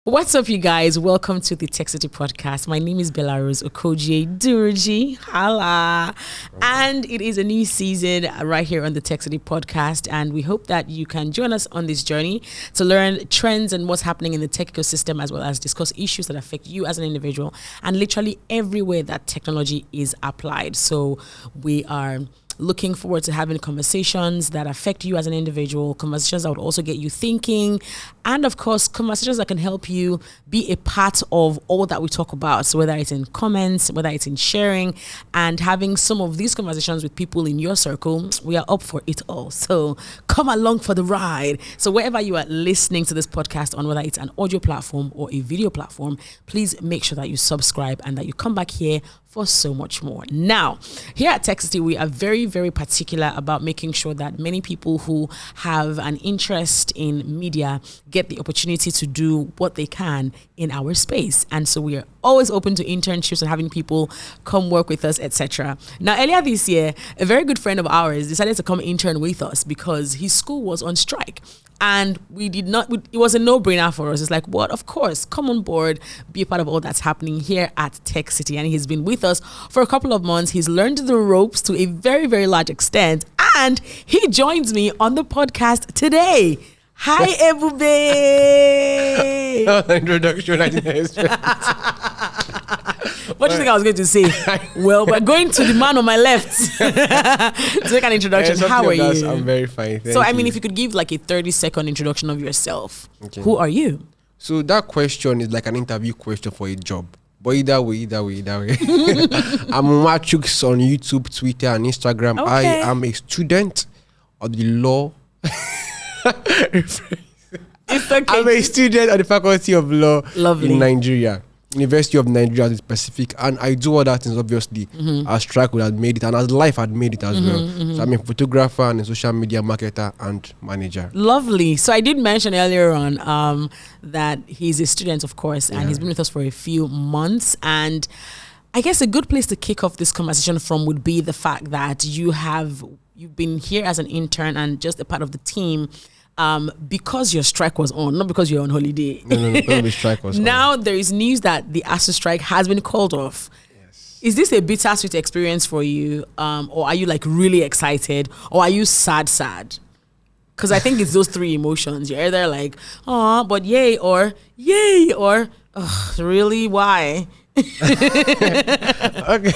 What's up, you guys? Welcome to the TechCity Podcast. My name is BellaRose Okoje Durji. Hala. And it is a new season right here on the TechCity Podcast. And we hope that you can join us on this journey to learn trends and what's happening in the tech ecosystem, as well as discuss issues that affect you as an individual and literally everywhere that technology is applied. So we are looking forward to having conversations that affect you as an individual, conversations that would also get you thinking, and of course, conversations that can help you be a part of all that we talk about. So whether it's in comments, whether it's in sharing, and having some of these conversations with people in your circle, we are up for it all. So come along for the ride. So wherever you are listening to this podcast on, whether it's an audio platform or a video platform, please make sure that you subscribe and that you come back here for so much more. Now, here at TechCity, we are very, very particular about making sure that many people who have an interest in media get the opportunity to do what they can in our space. And so we are always open to internships and having people come work with us, etc. Now, earlier this year, a very good friend of ours decided to come intern with us because his school was on strike. And it was a no-brainer for us. It's like, what? Of course, come on board, be a part of all that's happening here at TechCity. And he's been with us for a couple of months. He's learned the ropes to a very, very large extent. And he joins me on the podcast today. Hi, Ebube. Introduction. What do you think I was going to say? Well, we're going to the man on my left to make an introduction. How are you? I'm very fine. So, I mean, if you could give like a 30-second introduction of yourself, okay. Who are you? So that question is like an interview question for a job. But either way. I'm Nwachukwu on YouTube, Twitter, and Instagram. Okay. I am a student of the law. It's okay. I'm a student at the Faculty of Law in Nigeria. University of Nigeria is specific, and I do other things obviously as strike would have made it and as life had made it as well. So I'm a photographer and a social media marketer and manager. Lovely. So I did mention earlier on that he's a student, of course, and he's been with us for a few months. And I guess a good place to kick off this conversation from would be the fact that you've been here as an intern and just a part of the team. Because your strike was on, not because you're on holiday. No, because the strike was now on. There is news that the ASUU strike has been called off. Yes. Is this a bittersweet experience for you? Or are you like really excited? Or are you sad? Because I think it's those three emotions. You're either like, oh, but yay, or really, why? Okay.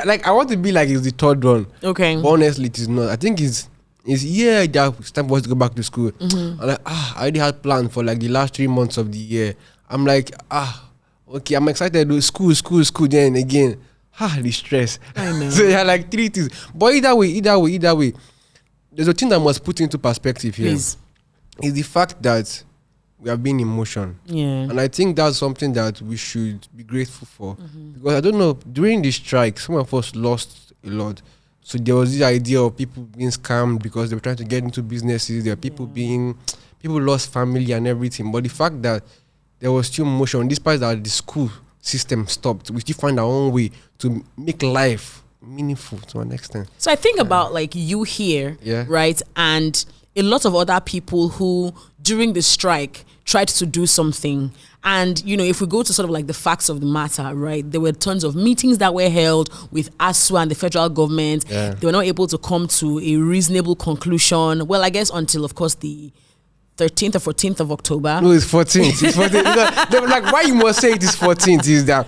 Like I want to be like it's the third one. Okay. But honestly, it is not. I think it's that time was to go back to school. I'm like, I already had planned for like the last 3 months of the year. I'm like, okay, I'm excited to school, then again, the stress. I know. So yeah, like three things. But either way, there's a thing that must put into perspective here. Please. Is the fact that we have been in motion. Yeah. And I think that's something that we should be grateful for. Because I don't know, during the strike, some of us lost a lot. So there was this idea of people being scammed because they were trying to get into businesses. There were people lost family and everything. But the fact that there was still motion, despite that the school system stopped, we still find our own way to make life meaningful to an extent. So I think about like you here, right? And a lot of other people who during the strike tried to do something. And, you know, if we go to sort of like the facts of the matter, right, there were tons of meetings that were held with ASUU and the federal government. Yeah. They were not able to come to a reasonable conclusion. Well, I guess until, of course, the 13th or 14th of October. No, it's 14th. It's 14th. They were like, why you must say it is 14th is that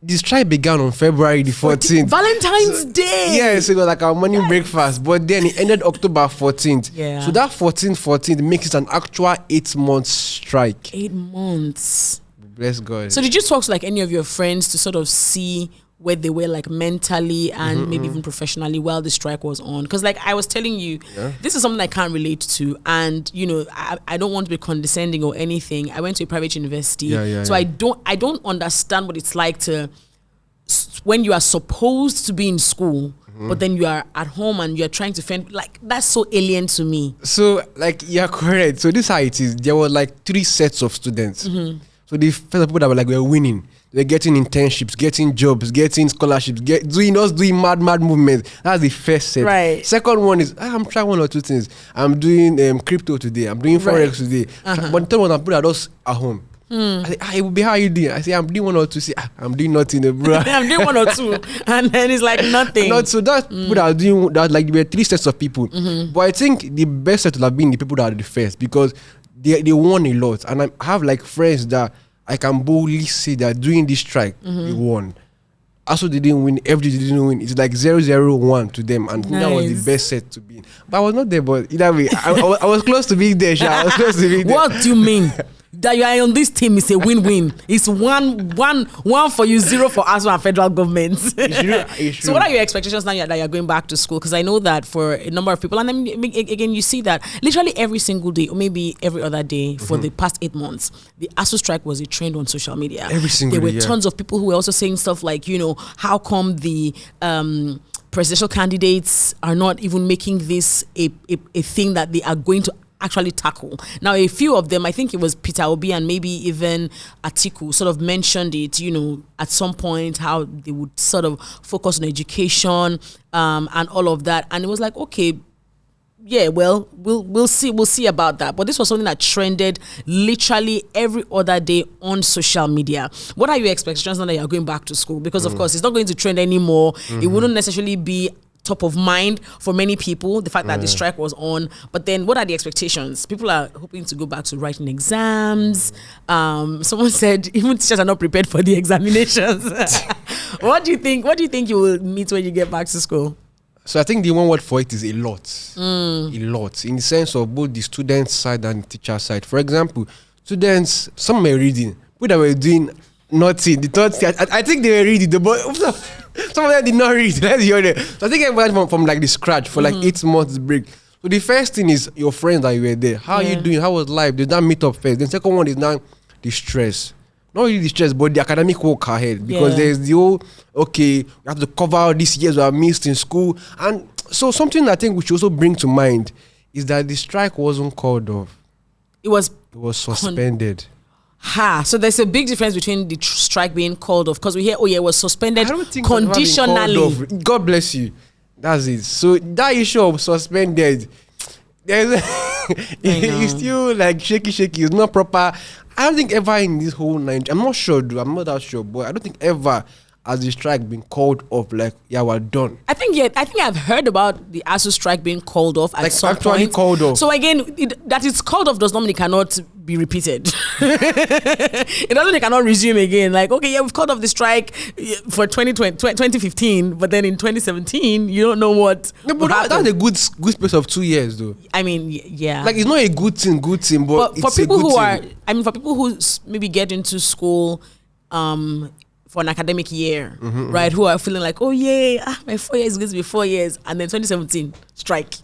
the strike began on February the 14th. Valentine's Day. Yeah, so it was like our morning breakfast. But then it ended October 14th. Yeah. So that 14th makes it an actual 8-month strike. 8 months. Bless God. So did you talk to like any of your friends to sort of see where they were like mentally and maybe even professionally while the strike was on? Because like I was telling you, this is something I can't relate to. And, you know, I don't want to be condescending or anything. I went to a private university. So I don't understand what it's like to, when you are supposed to be in school, but then you are at home and you're trying to fend, like that's so alien to me. So like, you're correct. So this is how it is. There were like 3 sets of students. So the first people that were like, we're winning. They're getting internships, getting jobs, getting scholarships, doing mad movements. That's the first set. Right. Second one is, I'm trying 1 or 2 things. I'm doing crypto today. I'm doing Forex today. But the third one, I'm putting us at home. I say, Ebube, how are you doing? I say, I'm doing 1 or 2. Say, I'm doing nothing, bro. I'm doing 1 or 2, and then it's like nothing. Not so that's people that are doing that. Like there were 3 sets of people, but I think the best set would have been the people that are the first because they won a lot, and I have like friends that I can boldly say that during this strike they won. Also, they didn't win. Everybody didn't win. It's like 0-0-1 to them, and that was the best set to be in. But I was not there. But either way, I was close to being there. I was close to being there. What do you mean? That you are on this team is a win-win. It's one for you, 0 for ASUU and federal government. It's true. So what are your expectations now that you're going back to school? Because I know that for a number of people, and then again, you see that literally every single day, or maybe every other day for the past 8 months, the ASUU strike was a trend on social media. Every single day, there were tons of people who were also saying stuff like, how come the presidential candidates are not even making this a thing that they are going to actually tackle. Now, a few of them, I think it was Peter Obi and maybe even Atiku, sort of mentioned it, at some point, how they would sort of focus on education and all of that. And it was like, okay, yeah, well, we'll see about that. But this was something that trended literally every other day on social media. What are your expectations now that you're going back to school? Because of course, it's not going to trend anymore. It wouldn't necessarily be top of mind for many people, the fact that the strike was on. But then what are the expectations? People are hoping to go back to writing exams. Someone said even teachers are not prepared for the examinations. What do you think you will meet when you get back to school? So I think the one word for it is a lot. A lot. In the sense of both the student side and the teacher side. For example, students, some were reading. People that were doing nothing. I think they were reading. Some of them did not read. Let's be honest. So I think everybody from like the scratch for like 8 months break. So the first thing is your friends that you were there. How are you doing? How was life? Did that meet up first? Then second one is now the stress. Not really the stress, but the academic work ahead. Because there's the whole, okay, we have to cover all these years we have missed in school. And so something I think we should also bring to mind is that the strike wasn't called off. It was suspended. So there's a big difference between the strike being called off, because we hear, it was suspended conditionally. God bless you. That's it. So that issue of suspended, it's still like shaky. It's not proper. I don't think ever in this whole Nigeria, I'm not sure, dude. I'm not that sure, but I don't think ever has the strike been called off. Like, we're done. I think I've heard about the ASUU strike being called off at some actually point. Called off. So again, that it's called off does not mean it cannot be repeated. It doesn't mean it cannot resume again. Like, okay, we've called off the strike for 2015, but then in 2017, you don't know what. No, but that's a good space of 2 years, though. I mean, yeah. Like, it's not a good thing, but for people for people who maybe get into school, for an academic year, right? Who are feeling like, oh yeah, my 4 years is going to be 4 years, and then 2017 strike.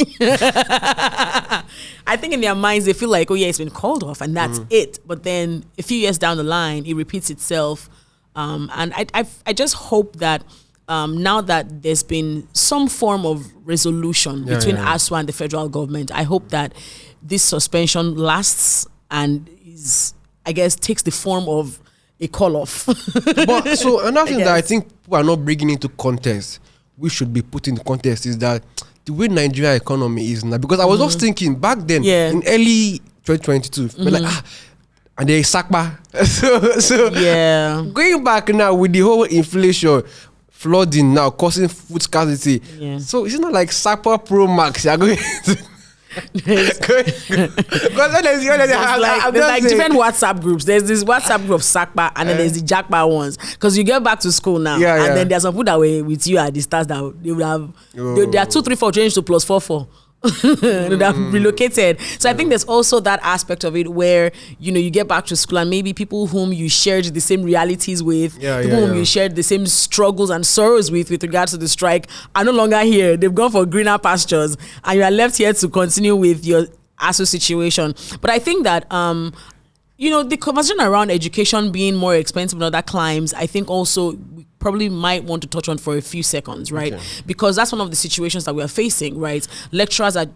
I think in their minds they feel like, oh yeah, it's been called off, and that's it. But then a few years down the line, it repeats itself, and I just hope that now that there's been some form of resolution between ASUU and the federal government, I hope that this suspension lasts and takes the form of a call off. But so another thing that I think people are not bringing into context, we should be put in the is that the way Nigeria economy is now. Because I was just thinking back then, in early 2022, we're like, and there is Sakpa. so going back now with the whole inflation, flooding now, causing food scarcity. Yeah. So it's not like Sakpa Pro Max. You're going to there's like different WhatsApp groups. There's this WhatsApp group of Sakpa, and then there's the Jackpa ones. Because you get back to school now, and then there's some people that were with you at the start that they would have. They are 2, 3, 4 changed to +4. They have relocated. So I think there's also that aspect of it where you get back to school and maybe people whom you shared the same realities with, people whom you shared the same struggles and sorrows with regards to the strike are no longer here. They've gone for greener pastures, and you are left here to continue with your ASUU situation. But I think that the conversation around education being more expensive in other climes, I think also we probably might want to touch on for a few seconds, right? Okay. Because that's one of the situations that we are facing, right? Lecturers have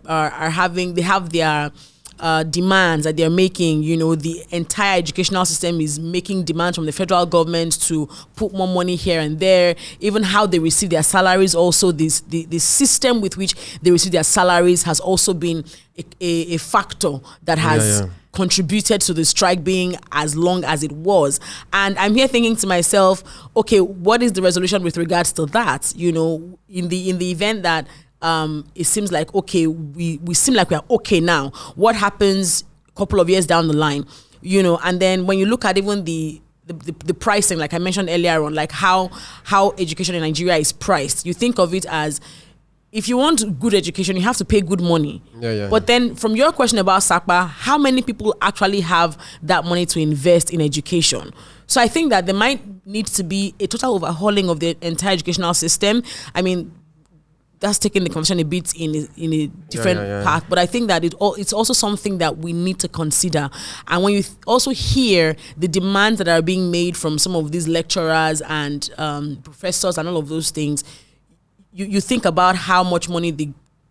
their demands that they're making. The entire educational system is making demands from the federal government to put more money here and there. Even how they receive their salaries, also the system with which they receive their salaries has also been a factor that has contributed to the strike being as long as it was. And I'm here thinking to myself, okay, what is the resolution with regards to that? In the event that it seems like, okay, we seem like we are okay now. What happens a couple of years down the line? And then when you look at even the pricing, like I mentioned earlier on, like how education in Nigeria is priced, you think of it as, if you want good education, you have to pay good money. But then from your question about SACPA, how many people actually have that money to invest in education? So I think that there might need to be a total overhauling of the entire educational system. I mean, that's taking the conversation a bit in a different path, but I think that it's also something that we need to consider. And when you also hear the demands that are being made from some of these lecturers and professors and all of those things, you think about how much money the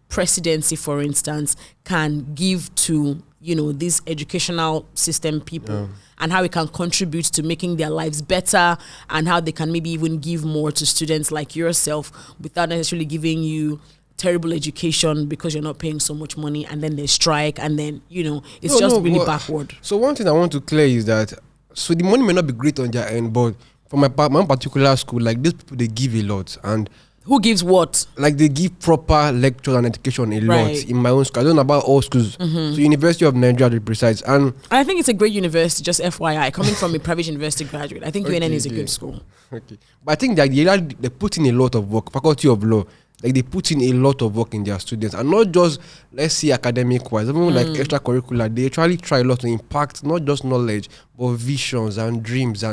presidency, for instance, can give to these educational system people, and how it can contribute to making their lives better, and how they can maybe even give more to students like yourself without necessarily giving you terrible education because you're not paying so much money, and then they strike, and then it's really backward. So one thing I want to clear is that the money may not be great on their end, but for my particular school, like these people, they give a lot. And who gives what? Like they give proper lecture and education a lot in my own school. I don't know about all schools. So University of Nigeria, to be precise. And I think it's a great university, just FYI. Coming from a private university graduate, I think UNN is a good school. Okay. But I think that they put in a lot of work, Faculty of Law. Like they put in a lot of work in their students. And not just, let's see, academic-wise. Even like extracurricular, they actually try a lot to impact not just knowledge, but visions and dreams.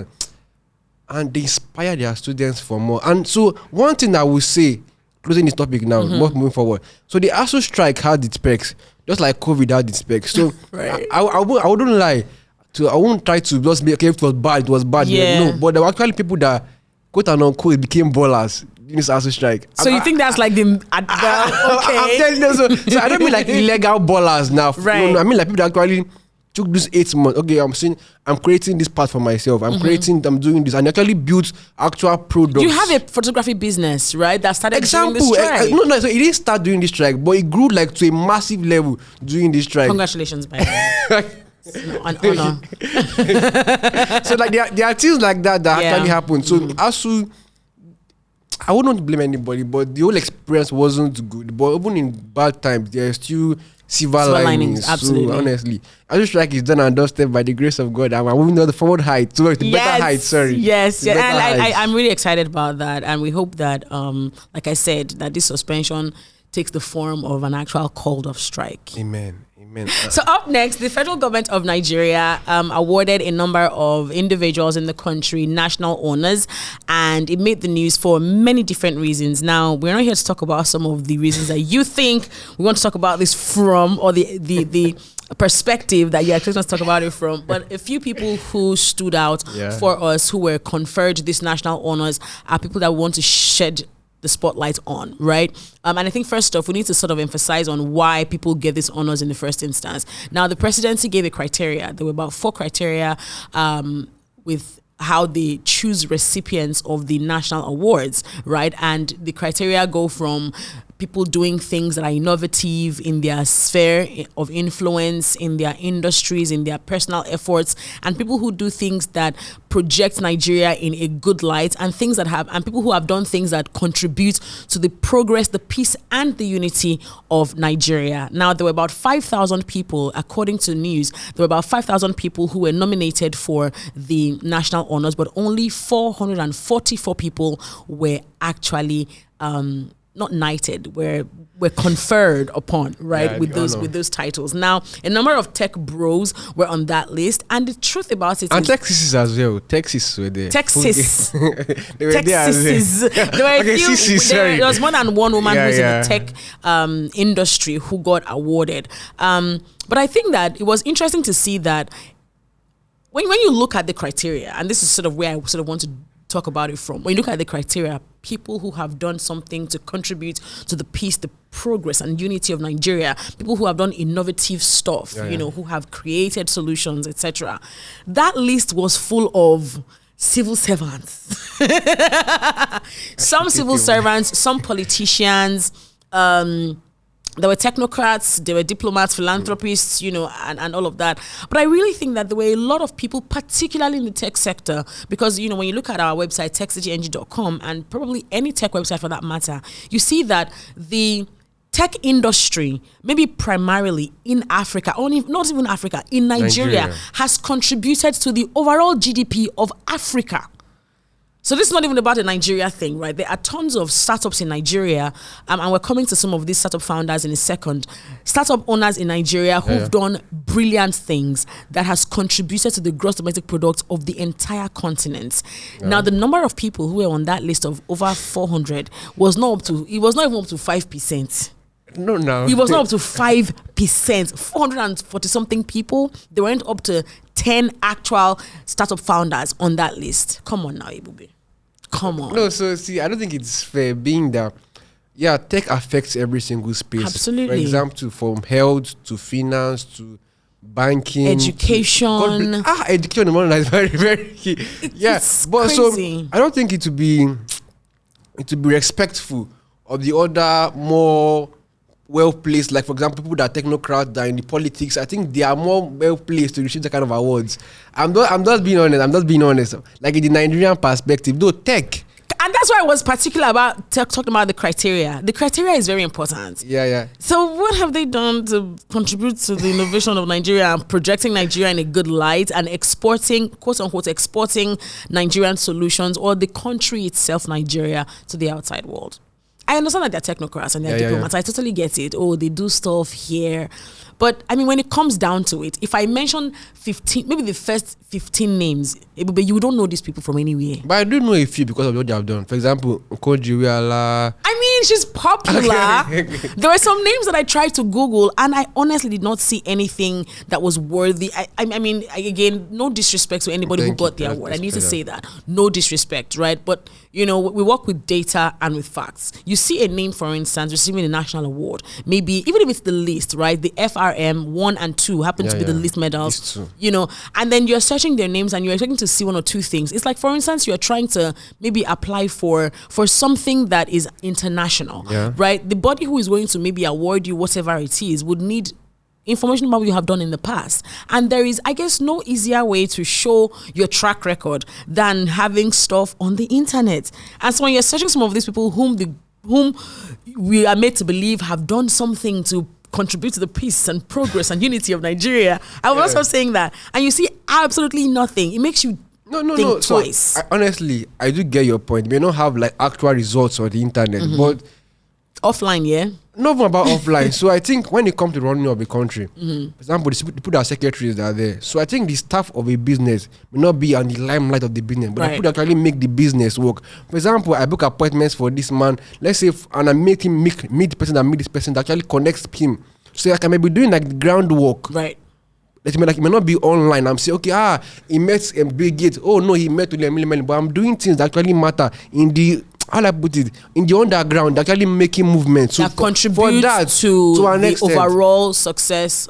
And they inspire their students for more. And so one thing I will say, closing this topic now, moving forward. So the ASUU strike had its perks, just like COVID had its perks. So I wouldn't lie. I won't try to just be, okay, if it was bad. No, but there were actually people that, quote and unquote, became ballers in this ASUU strike. So you think that's like okay. I'm telling you, so I don't mean like illegal ballers now. Right. No, I mean like people that actually took this 8 months. Okay, I'm creating this part for myself. I'm doing this, and actually built actual products. You have a photography business, right? That started during this strike. No, so it didn't start during this strike, but it grew like to a massive level during this strike. Congratulations, by the way. An honor. So like there are things like that actually happen. So ASUU, I wouldn't blame anybody, but the whole experience wasn't good. But even in bad times, there are still silver linings. Absolutely. So honestly, ASUU strike is done and dusted by the grace of God. I'm moving to the forward height, to the better height. Sorry. Yes, and I'm really excited about that, and we hope that, like I said, that this suspension takes the form of an actual call of strike. Amen. So up next, the federal government of Nigeria awarded a number of individuals in the country national honors, and it made the news for many different reasons. Now, we're not here to talk about some of the reasons that you think we want to talk about this from, or the perspective that you're expecting us to talk about it from, but a few people who stood out for us, who were conferred these national honors, are people that we want to shed the spotlight on, right? And I think first off, we need to sort of emphasize on why people get these honors in the first instance. Now, the presidency gave a criteria. There were about 4 criteria with how they choose recipients of the national awards, right? And the criteria go from people doing things that are innovative in their sphere of influence, in their industries, in their personal efforts, and people who do things that project Nigeria in a good light, and people who have done things that contribute to the progress, the peace, and the unity of Nigeria. Now, there were about 5,000 people, according to news, there were about 5,000 people who were nominated for the national honors, but only 444 people were actually not knighted, were conferred upon, right, with those titles. Now, a number of tech bros were on that list, and the truth about it and Texas as well. Texas were there. Texas. They were Texas. There were a few. There was more than one woman who's in the tech industry who got awarded. But I think that it was interesting to see that when you look at the criteria, and this is sort of where I sort of want to talk about it from. When you look at the criteria, people who have done something to contribute to the peace, the progress and unity of Nigeria, people who have done innovative stuff, who have created solutions, etc. That list was full of civil servants. Some civil servants, some politicians, there were technocrats, there were diplomats, philanthropists, and all of that. But I really think that there were a lot of people, particularly in the tech sector, because, when you look at our website, techcityng.com, and probably any tech website for that matter, you see that the tech industry, maybe primarily in Africa, or not even Africa, in Nigeria, has contributed to the overall GDP of Africa. So this is not even about a Nigeria thing, right? There are tons of startups in Nigeria, and we're coming to some of these startup founders in a second. Startup owners in Nigeria who've done brilliant things that has contributed to the gross domestic product of the entire continent. Now, the number of people who were on that list of over 400 was not even up to 5%. No. It was not up to 5%. 440 something people. They went up to 10 actual startup founders on that list. Come on now, Ebube. Come on. No, so see, I don't think it's fair being that, tech affects every single space. Absolutely. For example, from health to finance to banking. Education. Education is very, very key. It's but crazy. So I don't think it would be respectful of the other more well-placed, like for example, people that are technocrats, that are in the politics. I think they are more well-placed to receive that kind of awards. I'm just being honest. Like in the Nigerian perspective, though, tech. And that's why I was particular about talking about the criteria. The criteria is very important. Yeah. So what have they done to contribute to the innovation of Nigeria and projecting Nigeria in a good light and exporting, quote unquote, exporting Nigerian solutions or the country itself, Nigeria, to the outside world? I understand that they're technocrats and they're diplomats. I totally get it. Oh, they do stuff here. But I mean, when it comes down to it, if I mention 15, maybe the first 15 names, Ebube, you don't know these people from anywhere. But I do know a few because of what they have done. For example, Nkojiwiala. I mean, she's popular. There were some names that I tried to Google and I honestly did not see anything that was worthy. I mean, again, no disrespect to anybody who got the award. I need to say that. No disrespect, right? But, we work with data and with facts. You see a name, for instance, receiving a national award. Maybe, even if it's the list, right? The FRM 1 and 2 happen to be the list medals, and then you're searching their names and you're expecting to see one or two things. It's like, for instance, you're trying to maybe apply for something that is international, right? The body who is going to maybe award you whatever it is would need information about what you have done in the past. And there is, I guess, no easier way to show your track record than having stuff on the internet. And so when you're searching some of these people whom we are made to believe have done something to contribute to the peace and progress and unity of Nigeria, I was also saying that, and you see absolutely nothing. It makes you think twice. So, honestly, I do get your point. We may not have like actual results on the internet, but offline, nothing about offline. So I think when it comes to running of a country, for example, the people that are secretaries that are there. So I think the staff of a business may not be on the limelight of the business, but the people that actually make the business work. For example, I book appointments for this man. Let's say, and I make him meet the person that meet this person that actually connects him. So I can maybe doing like the groundwork. Right. It may not be online. I'm saying, okay, he met Bill Gates. Oh no, he met William, but I'm doing things that actually matter in the, how I put it, in the underground, actually making movements. So that contribute to an the extent, overall success.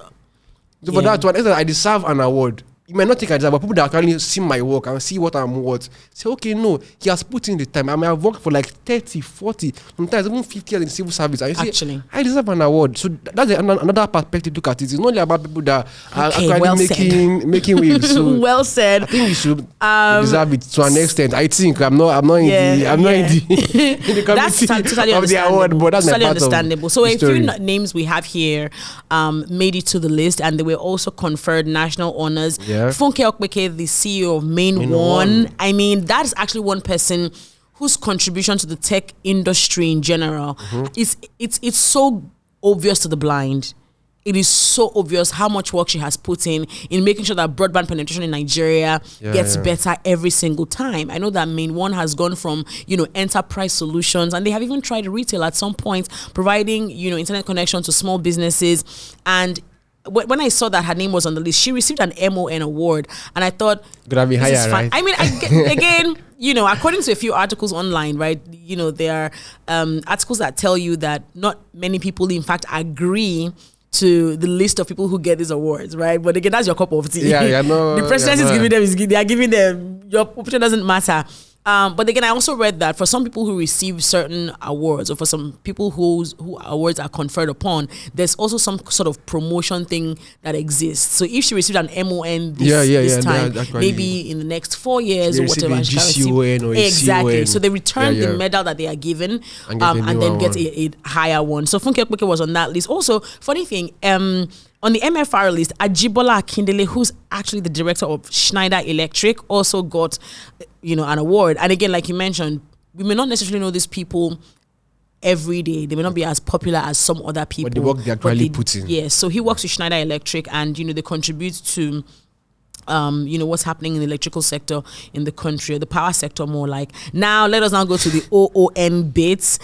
So for that, to an extent, I deserve an award. You might not think I deserve, but people that actually see my work and see what I'm worth say, okay, no, he has put in the time. I mean, I've worked for like 30, 40, sometimes even 50 years in civil service. And you say, I deserve an award. So that's another perspective to look at it. It's not only about people that are actually making waves. So well said. I think you should deserve it to an extent. I think I'm not in the committee totally of the award, but that's totally my part understandable. Of so the a few names we have here made it to the list, and they were also conferred national honors. Funke Okpeke, the CEO of Main One. I mean, that is actually one person whose contribution to the tech industry in general it's so obvious to the blind. It is so obvious how much work she has put in making sure that broadband penetration in Nigeria gets better every single time. I know that Main One has gone from, enterprise solutions, and they have even tried retail at some point, providing, internet connection to small businesses. And when I saw that her name was on the list, she received an MON award, and I thought, could have been higher, right? I mean, again, according to a few articles online, right, there are articles that tell you that not many people, in fact, agree to the list of people who get these awards, right? But again, that's your cup of tea. No. The presidency they are giving them, your opinion doesn't matter. But again, I also read that for some people who receive certain awards, or for some people who awards are conferred upon, there's also some sort of promotion thing that exists. So if she received an MON this time, maybe in the next 4 years or whatever, GCON or exactly. CON. So they return the medal that they are given and then get a higher one. So Funke Okpeke was on that list. Also, funny thing, on the MFR list, Ajibola Akindele, who's actually the director of Schneider Electric, also got, an award. And again, like you mentioned, we may not necessarily know these people every day. They may not be as popular as some other people. But the work they actually put in. Yes. So he works with Schneider Electric, and, they contribute to what's happening in the electrical sector in the country, or the power sector more like. Now, let us now go to the OON bits.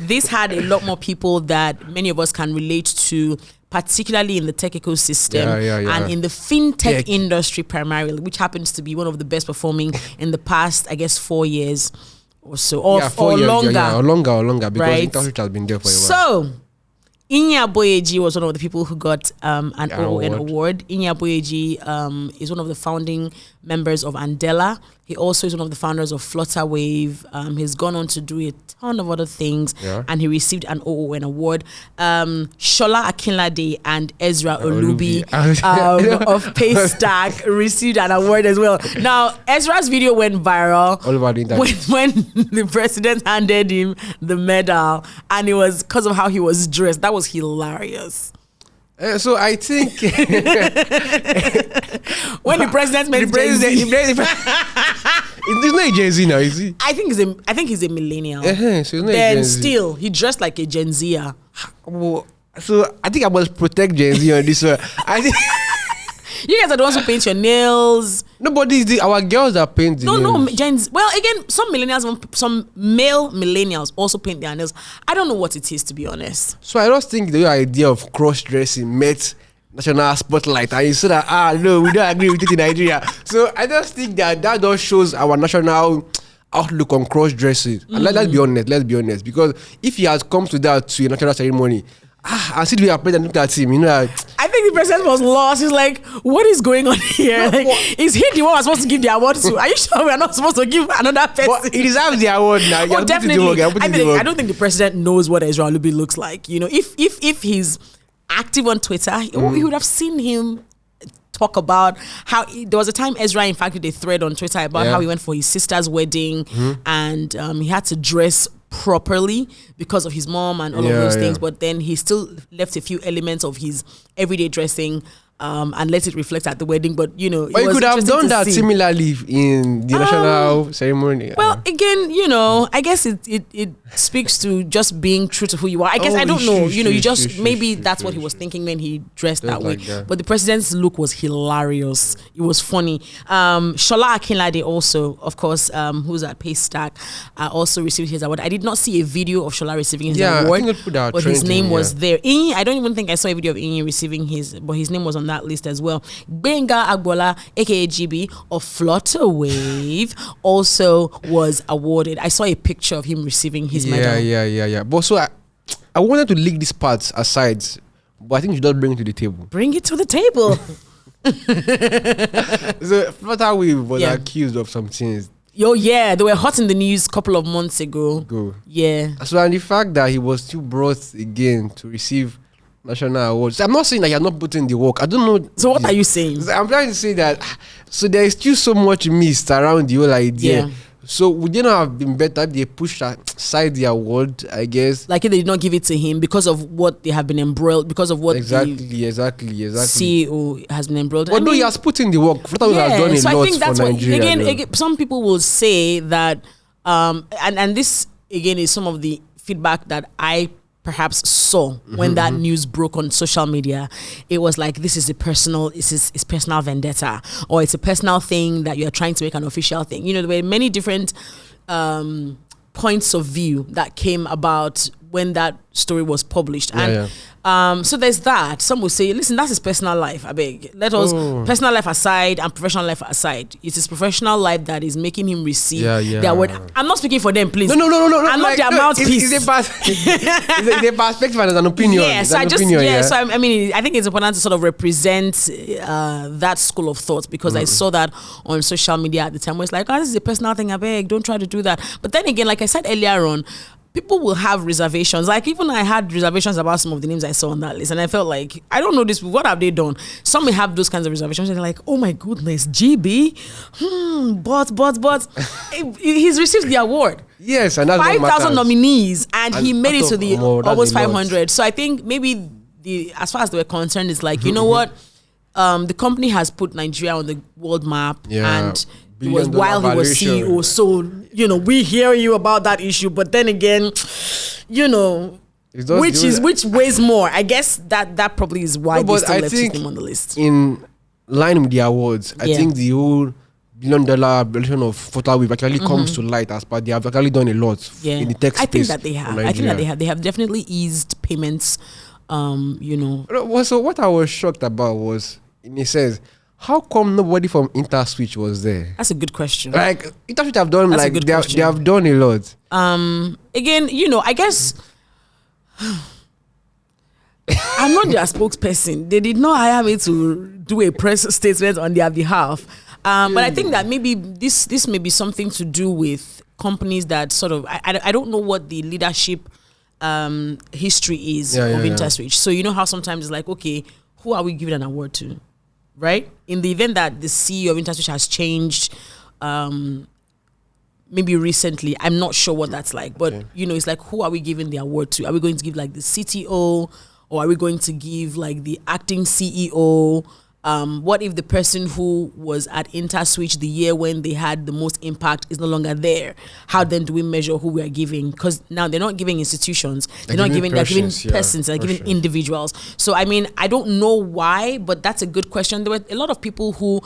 This had a lot more people that many of us can relate to, particularly in the tech ecosystem and in the fintech industry primarily, which happens to be one of the best performing in the past, I guess, 4 years or so, or longer. Or longer, because industry has been there for a while. So, Inya Boyeji was one of the people who got an OON award. Inya Boyeji is one of the founding members of Andela. He also is one of the founders of Flutterwave. He's gone on to do a ton of other things, and he received an OON award. Shola Akinlade and Ezra Olubi of Paystack received an award as well. Now, Ezra's video went viral when the president handed him the medal, and it was because of how he was dressed. That was hilarious. So I think when the president met he's not a Gen Z now, is he? I think he's a millennial. So he's not then still, he dressed like a Gen Zer. So I think I must protect Gen Z on this one. I think you guys are the ones who paint your nails. Nobody, our girls are painting. No, Gen Z. Well, again, some male millennials also paint their nails. I don't know what it is, to be honest. So I just think the idea of cross-dressing met national spotlight, and you say that no, we don't agree with it in Nigeria. So I just think that just shows our national outlook on cross-dressing. And let's be honest, because if he has come to that to a national ceremony, and see we are president, look at him, I think the president was lost. He's like, what is going on here? Is he the one we're supposed to give the award to? Are you sure we're not supposed to give another person? But he deserves the award now. Definitely. I don't think the president knows what Ezra Olubi looks like. If he's active on Twitter, he would have seen him talk about how there was a time Ezra, in fact, did a thread on Twitter about how he went for his sister's wedding, and he had to dress properly because of his mom and all of those things, but then he still left a few elements of his everyday dressing and let it reflect at the wedding. But but you could have done that similarly in the national ceremony. Well, again, I guess it speaks to just being true to who you are. I guess I don't know. That's what he was thinking when he dressed that way. But the president's look was hilarious. It was funny. Shola Akinlade also, of course, who's at Paystack, also received his award. I did not see a video of Shola receiving his award, but his name was there. I don't even think I saw a video of Inyi receiving but his name was on that list as well. Benga Agbola, aka GB of Flutterwave, also was awarded. I saw a picture of him receiving his medal. Yeah. But so I wanted to leave this part aside, but I think you should not bring it to the table. Bring it to the table. So Flutterwave was accused of some things. They were hot in the news a couple of months ago. Yeah. So and the fact that he was still brought again to receive national awards. I'm not saying that you're not putting the work. I don't know. So what are you saying? I'm trying to say that so there is still so much mist around the whole idea. So would you not have been better if they pushed aside the award, I guess? Like if they did not give it to him because of what they have been embroiled, because of what exactly. CEO has been embroiled. But he has put in the work. Flutterwave has done a lot for Nigeria. Again, some people will say that, and this again is some of the feedback that I perhaps saw when that news broke on social media. It was like, this is it's personal vendetta, or it's a personal thing that you're trying to make an official thing. There were many different points of view that came about when that story was published. So there's that. Some will say, listen, that's his personal life. I beg. Let us personal life aside and professional life aside. It's his professional life that is making him receive the award. I'm not speaking for them, please. No. I'm not their mouthpiece. It's a perspective and it's an opinion. Yeah, so I mean, I think it's important to sort of represent that school of thought, because I saw that on social media at the time where it's like, this is a personal thing, I beg, don't try to do that. But then again, like I said earlier on, people will have reservations. Like even I had reservations about some of the names I saw on that list, and I felt like, I don't know this, what have they done? Some may have those kinds of reservations, and they're like, oh my goodness, GB, but he's received the award. Yes, and that's 5,000 nominees, and he made it to the almost 500. Lot. So I think maybe as far as they were concerned, it's like, you know what, the company has put Nigeria on the world map, and it was while he was CEO. So, we hear you about that issue, but then again, which weighs more? I guess that probably is why they still left his name on the list. In line with the awards, I think the whole $1 billion valuation of PhotoWave actually comes to light as part. They have actually done a lot in the tech space. I think that they have. They have definitely eased payments. So what I was shocked about was, it says, how come nobody from InterSwitch was there? That's a good question. Like, InterSwitch have done, they have done a lot. Again, I guess I'm not their spokesperson. They did not hire me to do a press statement on their behalf. But I think that maybe this may be something to do with companies that sort of, I don't know what the leadership history is of InterSwitch. So you know how sometimes it's like, okay, who are we giving an award to? Right? In the event that the CEO of InterSwitch has changed, maybe recently, I'm not sure what that's like. But, it's like, who are we giving the award to? Are we going to give like the CTO? Or are we going to give like the acting CEO? What if the person who was at InterSwitch the year when they had the most impact is no longer there? How then do we measure who we are giving? Because now they're not giving institutions, they're giving persons, they're giving individuals. So I mean, I don't know why, but that's a good question. There were a lot of people who,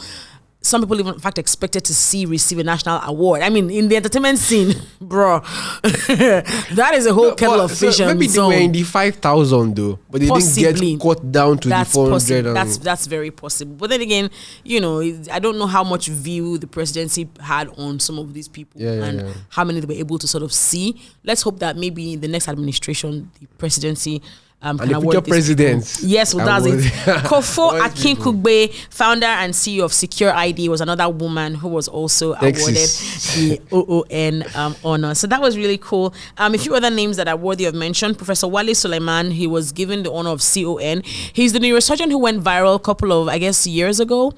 some people even in fact expected to see receive a national award. I mean, in the entertainment scene, bro, that is a whole kettle of fish. Maybe they were in the 5,000 though, but they didn't get cut down to the 400. That's very possible. But then again, I don't know how much view the presidency had on some of these people and how many they were able to sort of see. Let's hope that maybe in the next administration, the presidency and the future presidents. Yes, well, that's it. Kofo Akinkugbe, founder and CEO of Secure ID, was another woman who was also awarded the OON honor. So that was really cool. A few other names that are worthy of mention. Professor Wale Suleiman, he was given the honor of CON. He's the neurosurgeon who went viral a couple of, I guess, years ago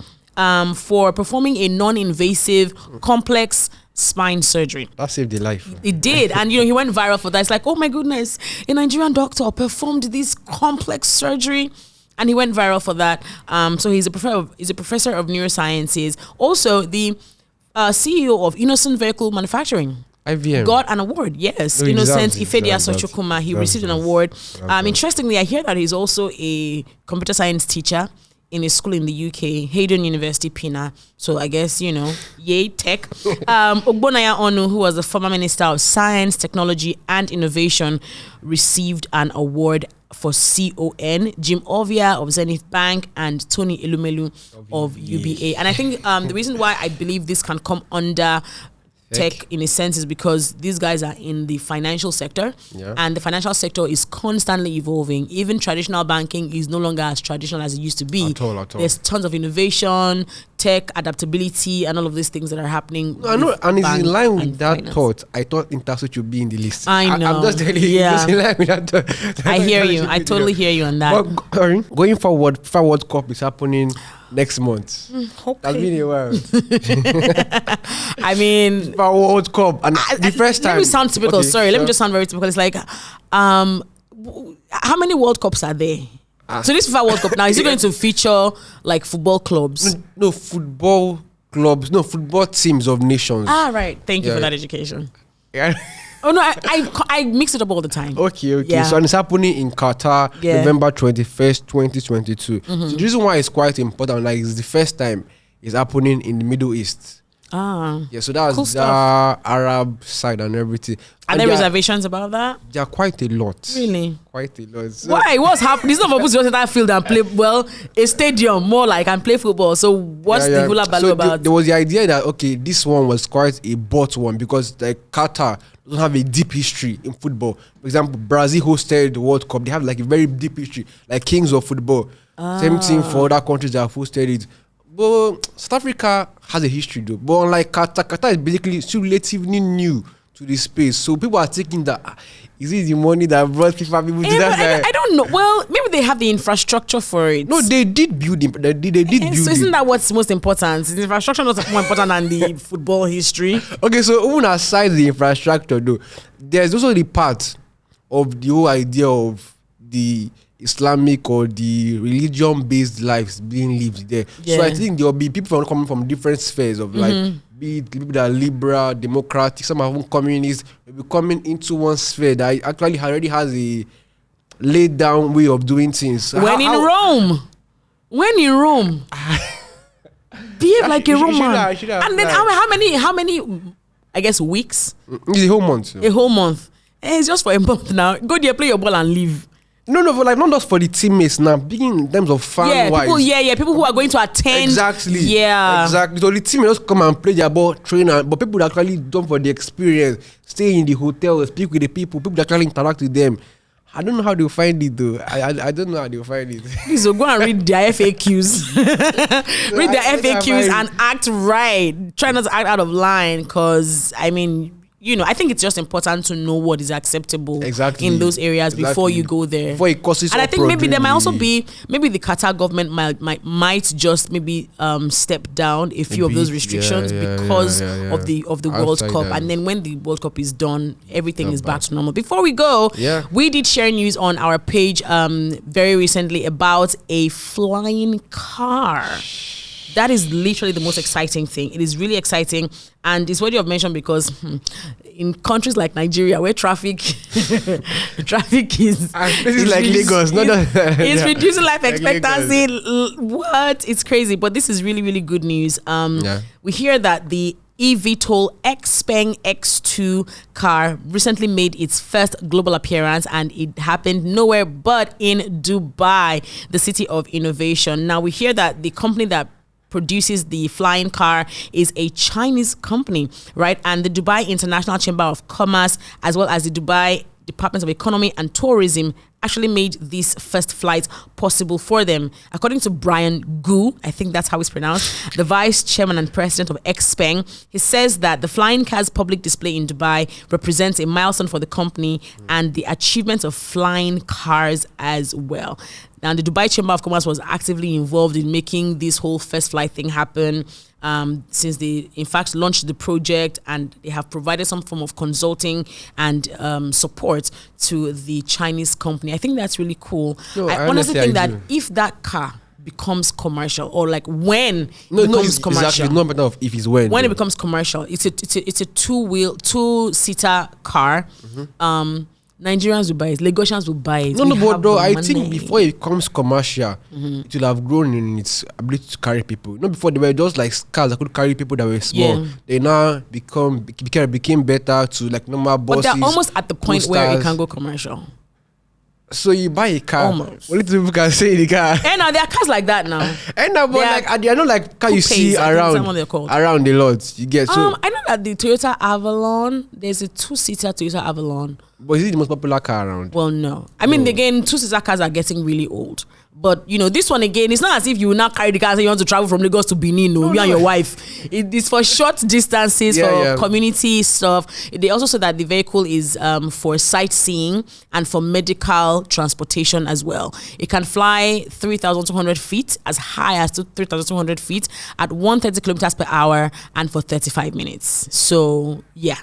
for performing a non-invasive, complex spine surgery. That saved the life. It did. And he went viral for that. It's like, oh my goodness, a Nigerian doctor performed this complex surgery, and he went viral for that. So he's a professor of neurosciences. Also the CEO of Innocent Vehicle Manufacturing. IVM got an award. Yes, Innocent Ifedia Sochukuma. He received an award. Interestingly, I hear that he's also a computer science teacher in a school in the UK, Hayden University, Pina. So I guess, yay, tech. Ogbonaya Onu, who was the former Minister of Science, Technology and Innovation, received an award for CON. Jim Ovia of Zenith Bank and Tony Elumelu of UBA. And I think the reason why I believe this can come under tech in a sense is because these guys are in the financial sector, and the financial sector is constantly evolving. Even traditional banking is no longer as traditional as it used to be. At all. There's tons of innovation, tech, adaptability, and all of these things that are happening. No, I know, and it's in line with that thought. I thought InterSwitch would be in the list. I know. I'm just telling you, it's in line with that thought. I hear you. I totally hear you on that. But going forward, FIFA World Cup is happening next month. Okay. That's been a while. I mean, FIFA World Cup, and the first time. Let me sound typical. Okay, sorry, let me just sound very typical. It's like, how many World Cups are there? So this FIFA World Cup now, is it going to feature like football clubs? No, football clubs. No, football teams of nations. Right. Thank you for that education. Oh no, I mix it up all the time. Okay. Yeah. So and it's happening in Qatar, November 21st, 2022. So the reason why it's quite important, like, it's the first time it's happening in the Middle East. Yeah, so that's cool the stuff. Arab side and everything. Are there reservations about that? There are quite a lot. Really? Quite a lot. So Why? What's happening? It's not for people to go to that field and play, well, a stadium more like and play football. So what's the hula baloo about? There was the idea that, okay, this one was quite a bought one because like Qatar doesn't have a deep history in football. For example, Brazil hosted the World Cup. They have like a very deep history, like kings of football. Same thing for other countries that have hosted it. But South Africa has a history though. But unlike Qatar is basically still relatively new to the space. So people are thinking that, is it the money that brought people to that? I don't know. Well, maybe they have the infrastructure for it. No, they did build it. They did build so isn't that what's most important? Is the infrastructure not more important than the football history? Okay, so even aside the infrastructure though, there's also the part of the whole idea of the Islamic or the religion-based lives being lived there. Yeah. So I think there will be people coming from different spheres of like, be it people that are liberal, democratic, some are even communists, will be coming into one sphere that actually already has a laid down way of doing things. When in Rome, behave like a Roman. And then how many? I guess weeks. It's a whole month. A whole month. It's just for a month now. Go there, play your ball, and leave. No, but like not just for the teammates now. Being in terms of fan wise. People who are going to attend. Exactly. Yeah. Exactly. So the teammates just come and play their ball, train, but people that actually done for the experience, stay in the hotel, speak with the people that actually interact with them. I don't know how they'll find it though. I don't know how they'll find it. So go and read their FAQs. Read their FAQs and act right. Try not to act out of line, because I mean, I think it's just important to know what is acceptable in those areas before you go there. Before it causes. And I think maybe there might also be, maybe the Qatar government might just maybe step down a few of those restrictions because of the World Cup. And then when the World Cup is done, everything is back to normal. Before we go, we did share news on our page very recently about a flying car. That is literally the most exciting thing. It is really exciting, and it's what you have mentioned, because in countries like Nigeria, where traffic is like Lagos, it's reducing life expectancy. What? It's crazy, but this is really, really good news. We hear that the eVTOL XPeng X2 car recently made its first global appearance, and it happened nowhere but in Dubai, the city of innovation. Now we hear that the company that produces the flying car is a Chinese company, right? And the Dubai International Chamber of Commerce, as well as the Dubai Department of Economy and Tourism, actually made this first flight possible for them. According to Brian Gu, I think that's how it's pronounced, the vice chairman and president of XPeng, he says that the flying car's public display in Dubai represents a milestone for the company and the achievement of flying cars as well. Now, the Dubai Chamber of Commerce was actively involved in making this whole first flight thing happen since they, in fact, launched the project, and they have provided some form of consulting and support to the Chinese company. I think that's really cool. No, I honestly think that if that car becomes commercial, or like when it becomes commercial, exactly, it's not a matter of if it's when it becomes commercial, it's a two-seater car. Nigerians will buy it. Lagosians will buy it. But though I think before it becomes commercial, it will have grown in its ability to carry people. Not before, they were just like cars that could carry people that were small. They now became better to like normal buses. But they're almost at the point where it can go commercial. So you buy a car. Almost. What little people can say in the car? And now there are cars like that now. And now, but like I know like car you see around the lot. You get so. I know that the Toyota Avalon, there's a two-seater Toyota Avalon. But is it the most popular car around? Well, no. I mean, again, two-seater cars are getting really old. But, this one, again, it's not as if you will now carry the car and you want to travel from Lagos to Benin, you and your wife. It's for short distances, for community stuff. They also said that the vehicle is for sightseeing and for medical transportation as well. It can fly 3,200 feet, as high as 3,200 feet, at 130 kilometers per hour, and for 35 minutes. So, yeah.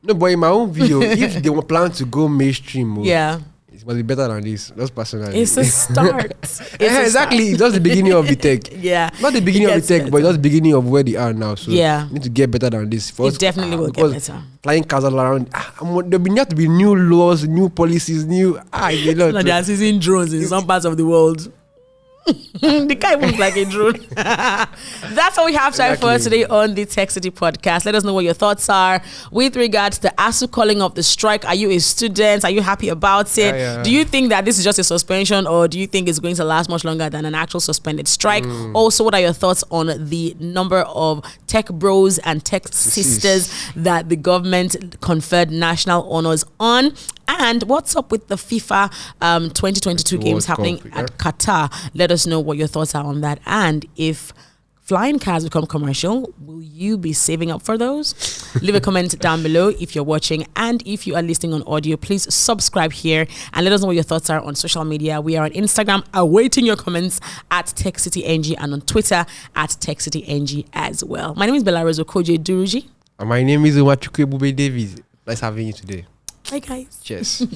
No, but in my own video, if they were planning to go mainstream, it must be better than this. Just personally. It's a start. Exactly. It's just the beginning of the tech. Not the beginning of the tech, but just the beginning of where they are now. So you need to get better than this. First, it definitely will get better. Flying cars all around. There have to be new laws, new policies, new. They are seizing drones in some parts of the world. The guy moves like a drone. That's all we have time for today on the TechCity Podcast. Let us know what your thoughts are with regards to ASUU calling off the strike. Are you a student? Are you happy about it? Do you think that this is just a suspension, or do you think it's going to last much longer than an actual suspended strike? Also, what are your thoughts on the number of tech bros and tech sisters that the government conferred national honors on? And what's up with the FIFA 2022 games happening at Qatar? Let us know what your thoughts are on that. And if flying cars become commercial, will you be saving up for those? Leave a comment down below if you're watching. And if you are listening on audio, please subscribe here and let us know what your thoughts are on social media. We are on Instagram, awaiting your comments at TechCityNG, and on Twitter at TechCityNG as well. My name is BellaRose Duruji. And my name is Nwachukwu Ebube David. Nice having you today. Bye, guys. Cheers.